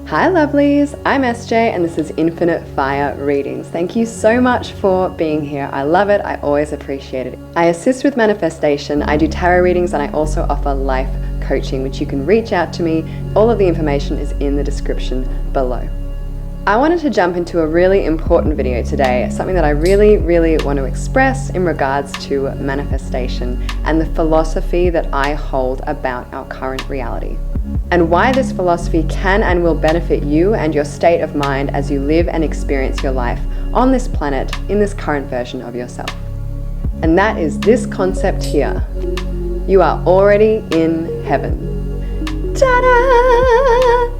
Hi lovelies, I'm SJ and this is Infinite Fire Readings. Thank you so much for being here. I love it, I always appreciate it. I assist with manifestation, I do tarot readings, and I also offer life coaching, which you can reach out to me. All of the information is in the description below. I wanted to jump into a really important video today, something that I really want to express in regards to manifestation and the philosophy that I hold about our current reality, and why this philosophy can and will benefit you and your state of mind as you live and experience your life on this planet in this current version of yourself. And that is this concept here. You are already in heaven. Ta-da!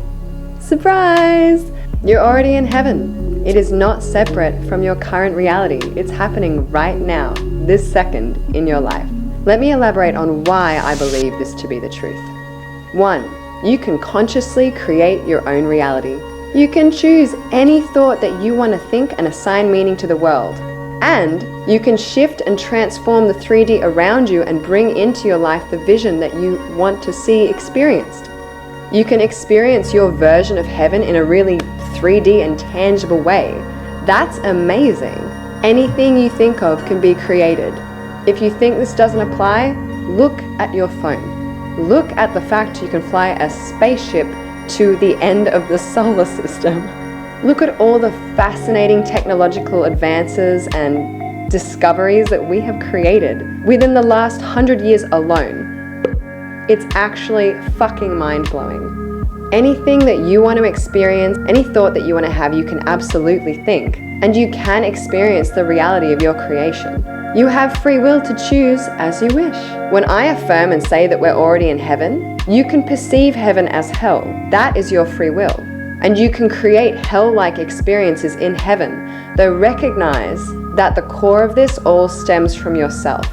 Surprise! You're already in heaven. It is not separate from your current reality. It's happening right now, this second in your life. Let me elaborate on why I believe this to be the truth. 1. You can consciously create your own reality. You can choose any thought that you want to think and assign meaning to the world. And you can shift and transform the 3D around you and bring into your life the vision that you want to see experienced. You can experience your version of heaven in a really 3D and tangible way. That's amazing. Anything you think of can be created. If you think this doesn't apply, look at your phone. Look at the fact you can fly a spaceship to the end of the solar system. Look at all the fascinating technological advances and discoveries that we have created within the last 100 years alone. It's actually fucking mind-blowing. Anything that you want to experience, any thought that you want to have, you can absolutely think, and you can experience the reality of your creation. You have free will to choose as you wish. When I affirm and say that we're already in heaven, you can perceive heaven as hell. That is your free will. And you can create hell-like experiences in heaven, though recognize that the core of this all stems from yourself.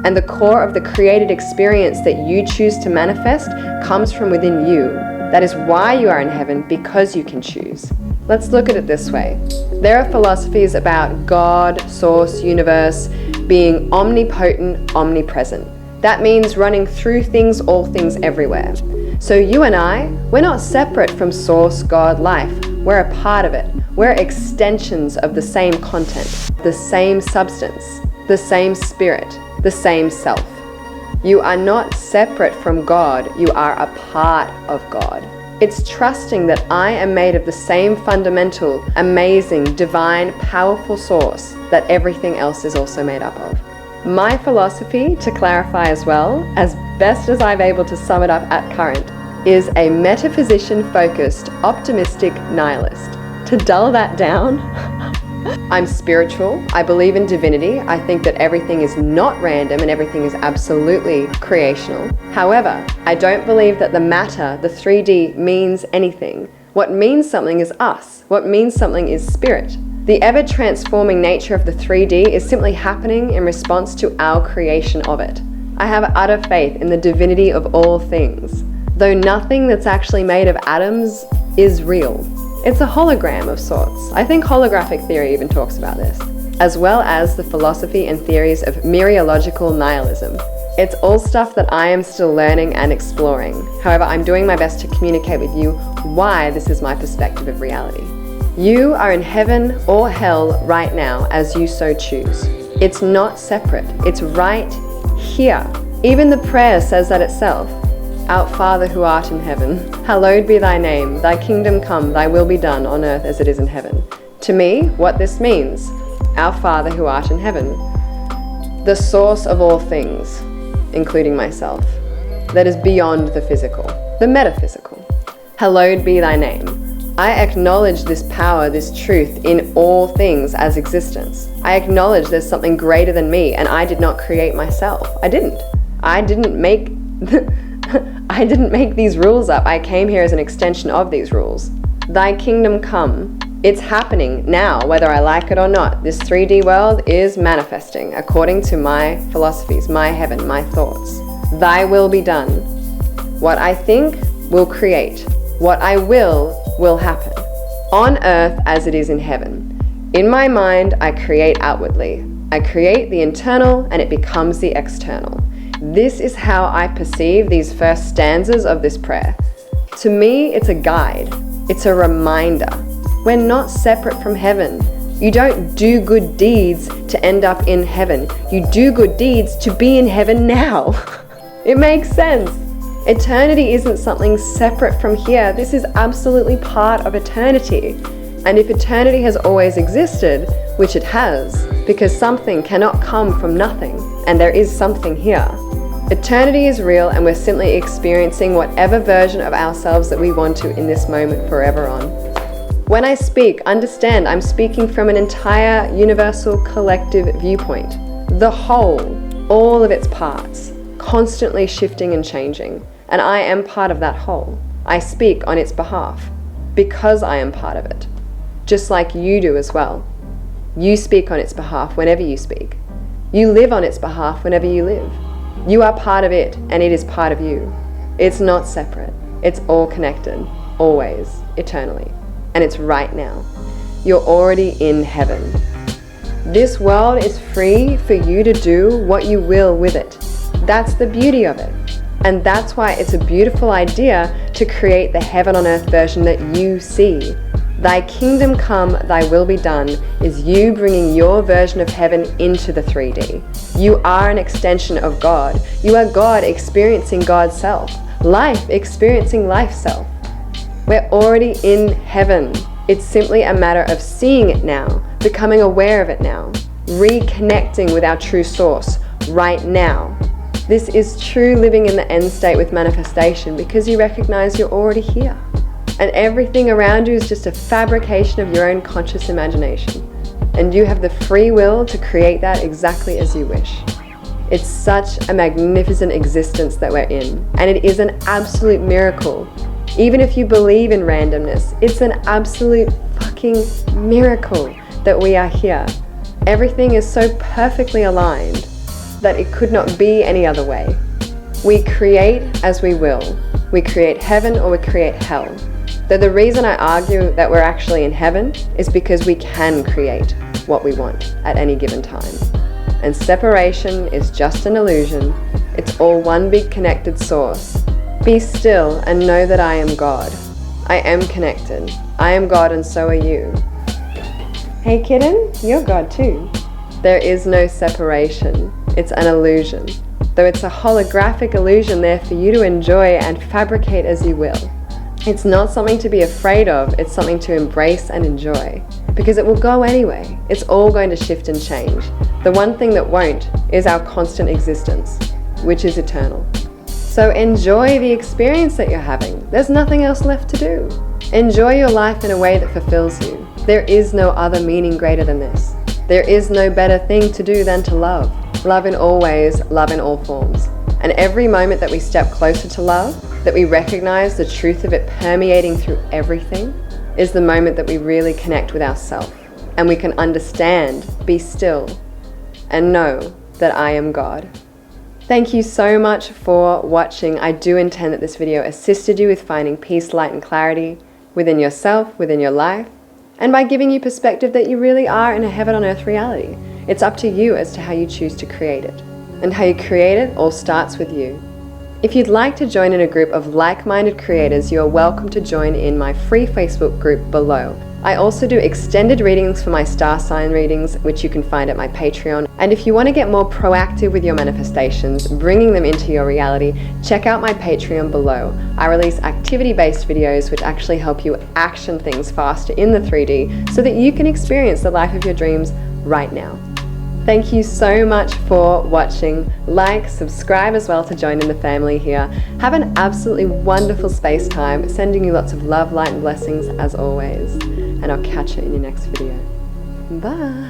And the core of the created experience that you choose to manifest comes from within you. That is why you are in heaven, because you can choose. Let's look at it this way. There are philosophies about God, source, universe, being omnipotent, omnipresent. That means running through things, all things, everywhere. So you and I, we're not separate from source, God, life. We're a part of it. We're extensions of the same content, the same substance, the same spirit, the same self. You are not separate from God, you are a part of God. It's trusting that I am made of the same fundamental, amazing, divine, powerful source that everything else is also made up of. My philosophy, to clarify as well, as best as I'm able to sum it up at current, is a metaphysician-focused, optimistic nihilist. To dull that down, I'm spiritual, I believe in divinity, I think that everything is not random and everything is absolutely creational. However, I don't believe that the matter, the 3D, means anything. What means something is us. What means something is spirit. The ever-transforming nature of the 3D is simply happening in response to our creation of it. I have utter faith in the divinity of all things, though nothing that's actually made of atoms is real. It's a hologram of sorts. I think holographic theory even talks about this, as well as the philosophy and theories of mereological nihilism. It's all stuff that I am still learning and exploring. However, I'm doing my best to communicate with you why this is my perspective of reality. You are in heaven or hell right now as you so choose. It's not separate. It's right here. Even the prayer says that itself. Our Father who art in heaven, hallowed be thy name, thy kingdom come, thy will be done on earth as it is in heaven. To me, what this means, our Father who art in heaven, the source of all things, including myself, that is beyond the physical, the metaphysical. Hallowed be thy name. I acknowledge this power, this truth in all things as existence. I acknowledge there's something greater than me and I did not create myself. I didn't make I didn't make these rules up. I came here as an extension of these rules. Thy kingdom come. It's happening now, whether I like it or not. This 3D world is manifesting according to my philosophies, my heaven, my thoughts. Thy will be done. What I think will create. What I will happen. On earth as it is in heaven. In my mind, I create outwardly. I create the internal and it becomes the external. This is how I perceive these first stanzas of this prayer. To me, it's a guide. It's a reminder. We're not separate from heaven. You don't do good deeds to end up in heaven. You do good deeds to be in heaven now. It makes sense. Eternity isn't something separate from here. This is absolutely part of eternity. And if eternity has always existed, which it has, because something cannot come from nothing, and there is something here, eternity is real, and we're simply experiencing whatever version of ourselves that we want to in this moment forever on. When I speak, understand I'm speaking from an entire universal collective viewpoint. The whole, all of its parts, constantly shifting and changing. And I am part of that whole. I speak on its behalf because I am part of it. Just like you do as well. You speak on its behalf whenever you speak. You live on its behalf whenever you live. You are part of it, and it is part of you. It's not separate. It's all connected, always, eternally. And it's right now. You're already in heaven. This world is free for you to do what you will with it. That's the beauty of it. And that's why it's a beautiful idea to create the heaven on earth version that you see. Thy kingdom come, thy will be done is you bringing your version of heaven into the 3D. You are an extension of God. You are God experiencing God's self. Life experiencing life self. We're already in heaven. It's simply a matter of seeing it now, becoming aware of it now, reconnecting with our true source right now. This is true living in the end state with manifestation because you recognize you're already here. And everything around you is just a fabrication of your own conscious imagination. And you have the free will to create that exactly as you wish. It's such a magnificent existence that we're in. And it is an absolute miracle. Even if you believe in randomness, it's an absolute fucking miracle that we are here. Everything is so perfectly aligned that it could not be any other way. We create as we will. We create heaven or we create hell. Though the reason I argue that we're actually in heaven is because we can create what we want at any given time. And separation is just an illusion. It's all one big connected source. Be still and know that I am God. I am connected. I am God and so are you. Hey kitten, you're God too. There is no separation. It's an illusion. Though it's a holographic illusion there for you to enjoy and fabricate as you will. It's not something to be afraid of, it's something to embrace and enjoy. Because it will go anyway. It's all going to shift and change. The one thing that won't is our constant existence, which is eternal. So enjoy the experience that you're having. There's nothing else left to do. Enjoy your life in a way that fulfills you. There is no other meaning greater than this. There is no better thing to do than to love. Love in all ways, love in all forms. And every moment that we step closer to love, that we recognize the truth of it permeating through everything, is the moment that we really connect with ourselves. And we can understand, be still, and know that I am God. Thank you so much for watching. I do intend that this video assisted you with finding peace, light, and clarity within yourself, within your life, and by giving you perspective that you really are in a heaven on earth reality. It's up to you as to how you choose to create it. And how you create it all starts with you. If you'd like to join in a group of like-minded creators, you are welcome to join in my free Facebook group below. I also do extended readings for my star sign readings, which you can find at my Patreon. And if you want to get more proactive with your manifestations, bringing them into your reality, check out my Patreon below. I release activity-based videos which actually help you action things faster in the 3D so that you can experience the life of your dreams right now. Thank you so much for watching. Like, subscribe as well to join in the family here. Have an absolutely wonderful space time. Sending you lots of love, light, and blessings as always. And I'll catch you in your next video. Bye.